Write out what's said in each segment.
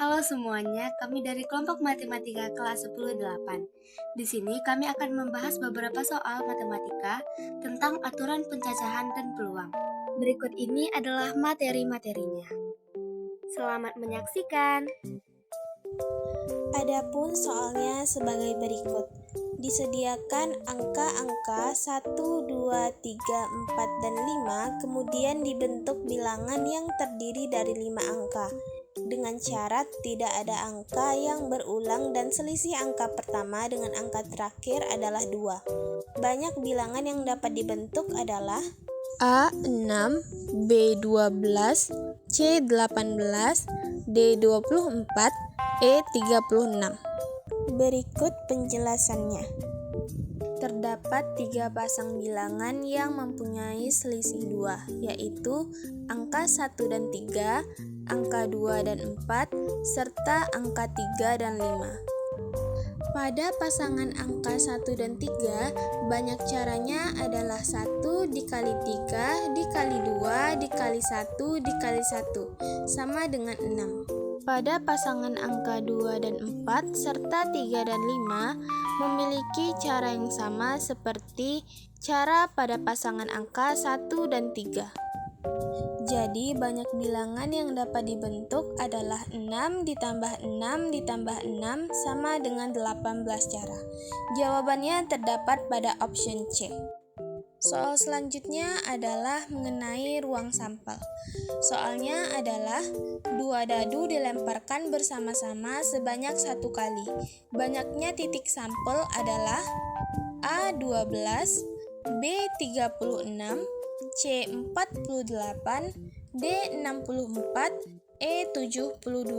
Halo semuanya, kami dari kelompok matematika kelas 10-8. Di sini kami akan membahas beberapa soal matematika tentang aturan pencacahan dan peluang. Berikut ini adalah materi-materinya. Selamat menyaksikan. Adapun soalnya sebagai berikut. Disediakan angka-angka 1, 2, 3, 4, dan 5, kemudian dibentuk bilangan yang terdiri dari 5 angka. Dengan syarat tidak ada angka yang berulang dan selisih angka pertama dengan angka terakhir adalah 2. Banyak bilangan yang dapat dibentuk adalah A6, B12, C18, D24, E36. Berikut penjelasannya. Terdapat 3 pasang bilangan yang mempunyai selisih 2, yaitu angka 1 dan 3, angka 2 dan 4, serta angka 3 dan 5. Pada pasangan angka 1 dan 3, banyak caranya adalah 1 dikali 3 dikali 2 dikali 1 dikali 1, sama dengan 6. Pada pasangan angka 2 dan 4 serta 3 dan 5 memiliki cara yang sama seperti cara pada pasangan angka 1 dan 3. Jadi banyak bilangan yang dapat dibentuk adalah 6 ditambah 6 ditambah 6 sama dengan 18 cara. Jawabannya terdapat pada option C. Soal selanjutnya adalah mengenai ruang sampel. Soalnya adalah 2 dadu dilemparkan bersama-sama sebanyak 1 kali. Banyaknya titik sampel adalah A12, B36, C48, D64, E72.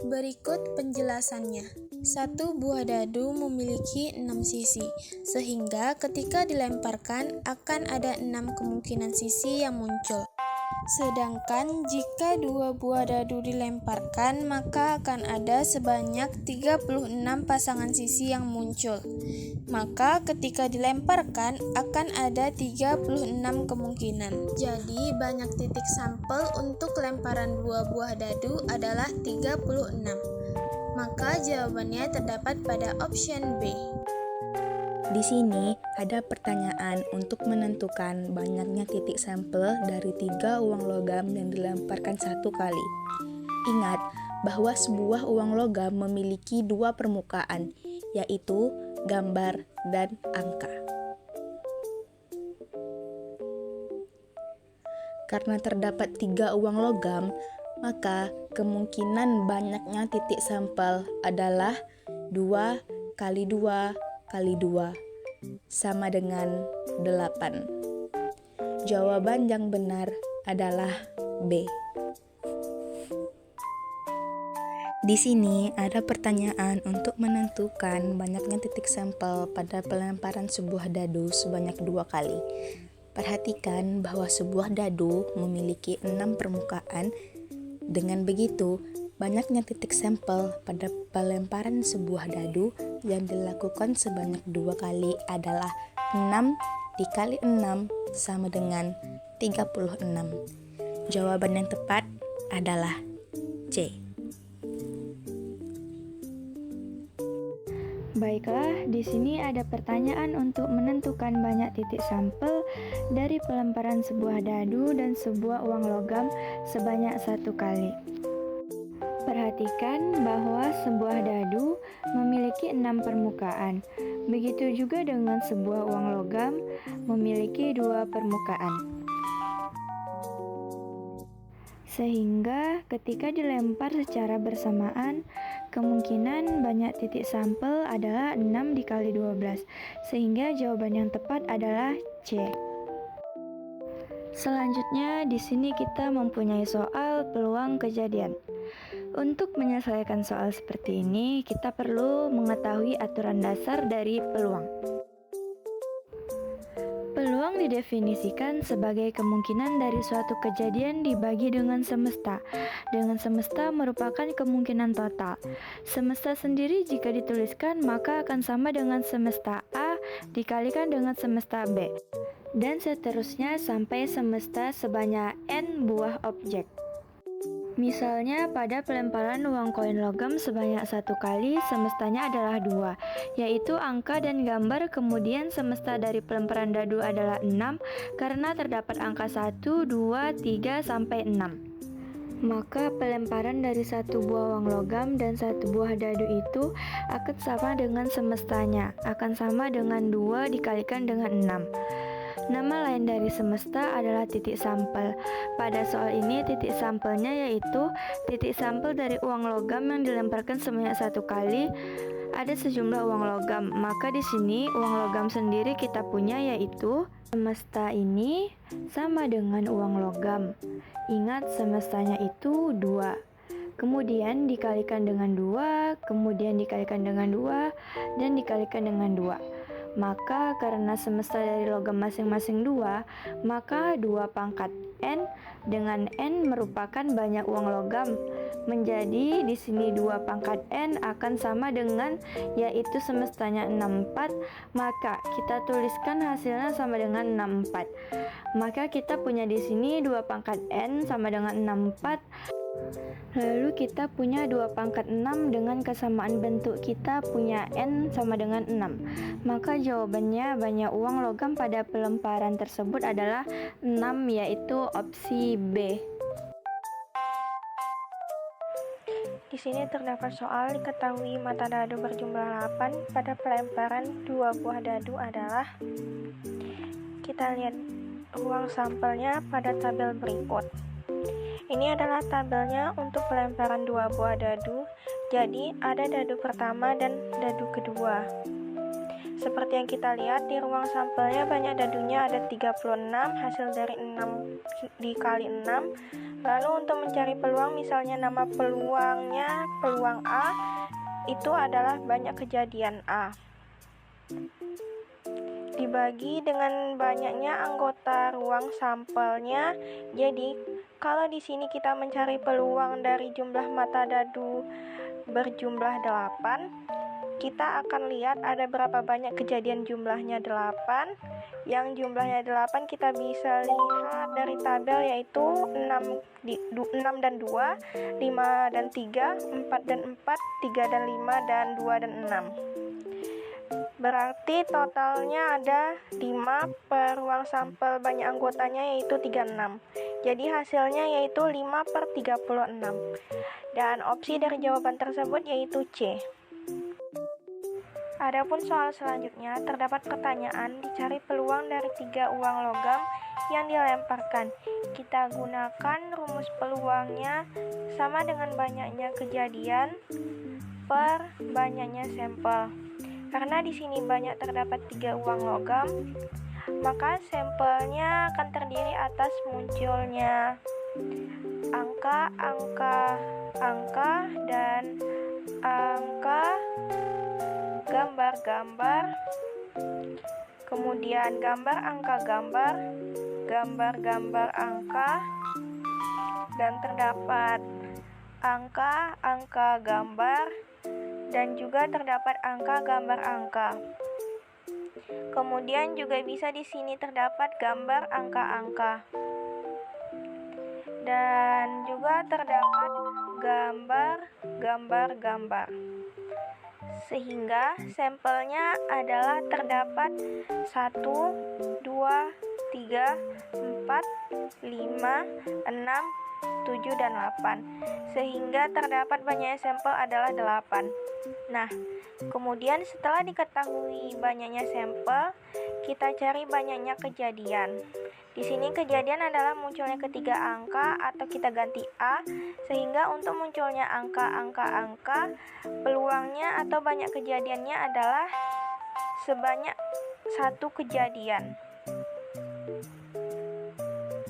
Berikut penjelasannya. Satu buah dadu memiliki 6 sisi, sehingga ketika dilemparkan akan ada 6 kemungkinan sisi yang muncul. Sedangkan jika 2 buah dadu dilemparkan, maka akan ada sebanyak 36 pasangan sisi yang muncul. Maka ketika dilemparkan akan ada 36 kemungkinan. Jadi banyak titik sampel untuk lemparan 2 buah dadu adalah 36. Maka jawabannya terdapat pada option B. Di sini ada pertanyaan untuk menentukan banyaknya titik sampel dari 3 uang logam yang dilemparkan 1 kali. Ingat bahwa sebuah uang logam memiliki 2 permukaan, yaitu gambar dan angka. Karena terdapat 3 uang logam, maka kemungkinan banyaknya titik sampel adalah 2 kali 2 kali 2 sama dengan 8. Jawaban yang benar adalah B. Di sini ada pertanyaan untuk menentukan banyaknya titik sampel pada pelemparan sebuah dadu sebanyak 2 kali. Perhatikan bahwa sebuah dadu memiliki 6 permukaan. Dengan begitu, banyaknya titik sampel pada pelemparan sebuah dadu yang dilakukan sebanyak 2 kali adalah 6 dikali 6 sama dengan 36. Jawaban yang tepat adalah C. Baiklah, di sini ada pertanyaan untuk menentukan banyak titik sampel dari pelemparan sebuah dadu dan sebuah uang logam sebanyak 1 kali. Perhatikan bahwa sebuah dadu memiliki 6 permukaan. Begitu juga dengan sebuah uang logam memiliki 2 permukaan. Sehingga ketika dilempar secara bersamaan, kemungkinan banyak titik sampel adalah 6 dikali 12, sehingga jawaban yang tepat adalah C. Selanjutnya, di sini kita mempunyai soal peluang kejadian. Untuk menyelesaikan soal seperti ini, kita perlu mengetahui aturan dasar dari peluang. Peluang didefinisikan sebagai kemungkinan dari suatu kejadian dibagi dengan semesta. Dengan semesta merupakan kemungkinan total. Semesta sendiri jika dituliskan maka akan sama dengan semesta A dikalikan dengan semesta B. Dan seterusnya sampai semesta sebanyak N buah objek. Misalnya pada pelemparan uang koin logam sebanyak 1 kali, semestanya adalah 2, yaitu angka dan gambar. Kemudian semesta dari pelemparan dadu adalah 6 karena terdapat angka 1, 2, 3, sampai 6. Maka pelemparan dari 1 buah uang logam dan 1 buah dadu itu akan sama dengan semestanya, akan sama dengan 2 dikalikan dengan 6. Nama lain dari semesta adalah titik sampel. Pada soal ini titik sampelnya yaitu titik sampel dari uang logam yang dilemparkan sebanyak 1 kali. Ada sejumlah uang logam, maka di sini uang logam sendiri kita punya yaitu semesta ini sama dengan uang logam. Ingat semestanya itu 2. Kemudian dikalikan dengan 2, kemudian dikalikan dengan 2, dan dikalikan dengan 2. Maka karena semesta dari logam masing-masing 2, maka 2 pangkat N dengan N merupakan banyak uang logam. Menjadi di sini 2 pangkat N akan sama dengan yaitu semestanya 64, maka kita tuliskan hasilnya sama dengan 64. Maka kita punya di sini 2 pangkat N sama dengan 64. Lalu kita punya 2 pangkat 6 dengan kesamaan bentuk kita punya N sama dengan 6. Maka jawabannya banyak uang logam pada pelemparan tersebut adalah 6, yaitu opsi B. Di sini terdapat soal diketahui mata dadu berjumlah 8 pada pelemparan 2 buah dadu adalah. Kita lihat ruang sampelnya pada tabel berikut. Ini adalah tabelnya untuk pelemparan 2 buah dadu. Jadi ada dadu pertama dan dadu kedua. Seperti yang kita lihat di ruang sampelnya banyak dadunya, ada 36, hasil dari 6 dikali 6. Lalu untuk mencari peluang, misalnya nama peluangnya peluang A, itu adalah banyak kejadian A. Dibagi dengan banyaknya anggota ruang sampelnya. Jadi kalau di sini kita mencari peluang dari jumlah mata dadu berjumlah 8, kita akan lihat ada berapa banyak kejadian jumlahnya 8. Yang jumlahnya 8 kita bisa lihat dari tabel yaitu 6 dan 2, 5 dan 3, 4 dan 4, 3 dan 5, dan 2 dan 6. Berarti totalnya ada 5 per ruang sampel banyak anggotanya yaitu 36. Jadi hasilnya yaitu 5/36. Dan opsi dari jawaban tersebut yaitu C. Adapun soal selanjutnya, terdapat pertanyaan dicari peluang dari 3 uang logam yang dilemparkan. Kita gunakan rumus peluangnya sama dengan banyaknya kejadian per banyaknya sampel. Karena di sini banyak terdapat 3 uang logam, maka sampelnya akan terdiri atas munculnya angka, dan angka, gambar-gambar, kemudian gambar, angka, gambar-gambar, angka, dan terdapat angka, gambar, dan juga terdapat angka, gambar, angka. Kemudian juga bisa di sini terdapat gambar, angka, dan juga terdapat gambar. Sehingga sampelnya adalah terdapat 1, 2, 3, 4, 5, 6, 7, dan 8. Sehingga terdapat banyaknya sampel adalah 8. Nah, kemudian setelah diketahui banyaknya sampel, kita cari banyaknya kejadian. Di sini kejadian adalah munculnya ketiga angka atau kita ganti A, sehingga untuk munculnya angka, peluangnya atau banyak kejadiannya adalah sebanyak 1 kejadian.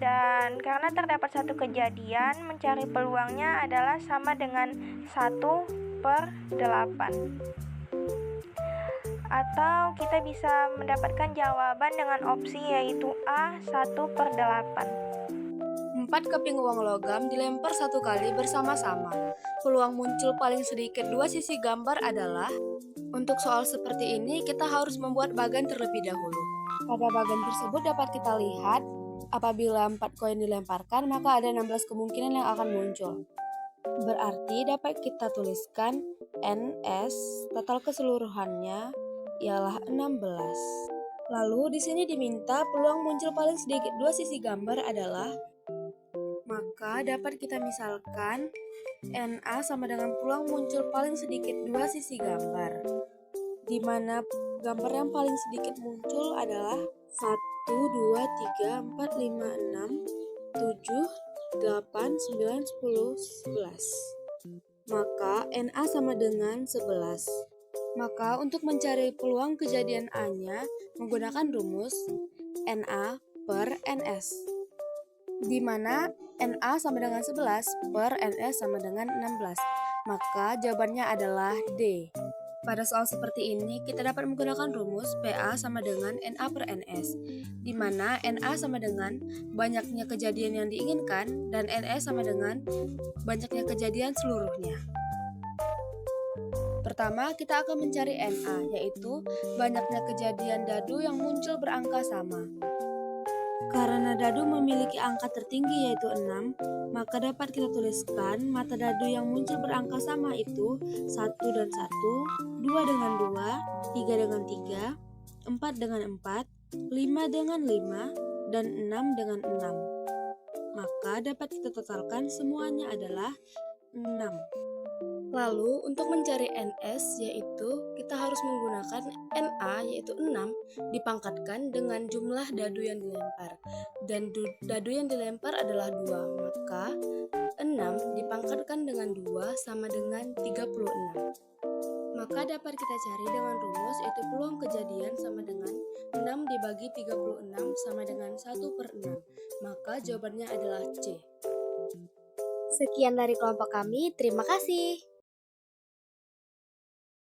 Dan karena terdapat 1 kejadian, mencari peluangnya adalah sama dengan 1/8. Atau kita bisa mendapatkan jawaban dengan opsi yaitu A, 1/8. 4 keping uang logam dilempar 1 kali bersama-sama. Peluang muncul paling sedikit 2 sisi gambar adalah. Untuk soal seperti ini kita harus membuat bagan terlebih dahulu. Pada bagan tersebut dapat kita lihat Apabila 4 koin dilemparkan, maka ada 16 kemungkinan yang akan muncul. Berarti dapat kita tuliskan NS total keseluruhannya ialah 16. Lalu di sini diminta peluang muncul paling sedikit 2 sisi gambar adalah, maka dapat kita misalkan NA sama dengan peluang muncul paling sedikit 2 sisi gambar, di mana gambar yang paling sedikit muncul adalah 1, 2, 3, 4, 5, 6, 7, 8, 9, 10, 11. Maka NA sama dengan 11. Maka untuk mencari peluang kejadian A-nya menggunakan rumus NA per NS, di mana NA sama dengan 11 per NS sama dengan 16. Maka jawabannya adalah D. Pada soal seperti ini, kita dapat menggunakan rumus PA sama dengan NA per NS, di mana NA sama dengan banyaknya kejadian yang diinginkan dan NS sama dengan banyaknya kejadian seluruhnya. Pertama, kita akan mencari NA, yaitu banyaknya kejadian dadu yang muncul berangka sama. Karena dadu memiliki angka tertinggi yaitu 6, maka dapat kita tuliskan mata dadu yang muncul berangka sama itu 1 dan 1, 2 dengan 2, 3 dengan 3, 4 dengan 4, 5 dengan 5, dan 6 dengan 6. Maka dapat kita totalkan semuanya adalah 6. Lalu untuk mencari NS yaitu kita harus menggunakan NA yaitu 6 dipangkatkan dengan jumlah dadu yang dilempar. Dan dadu yang dilempar adalah 2, maka 6 dipangkatkan dengan 2 sama dengan 36. Maka dapat kita cari dengan rumus yaitu peluang kejadian sama dengan 6 dibagi 36 sama dengan 1/6. Maka jawabannya adalah C. Sekian dari kelompok kami, terima kasih.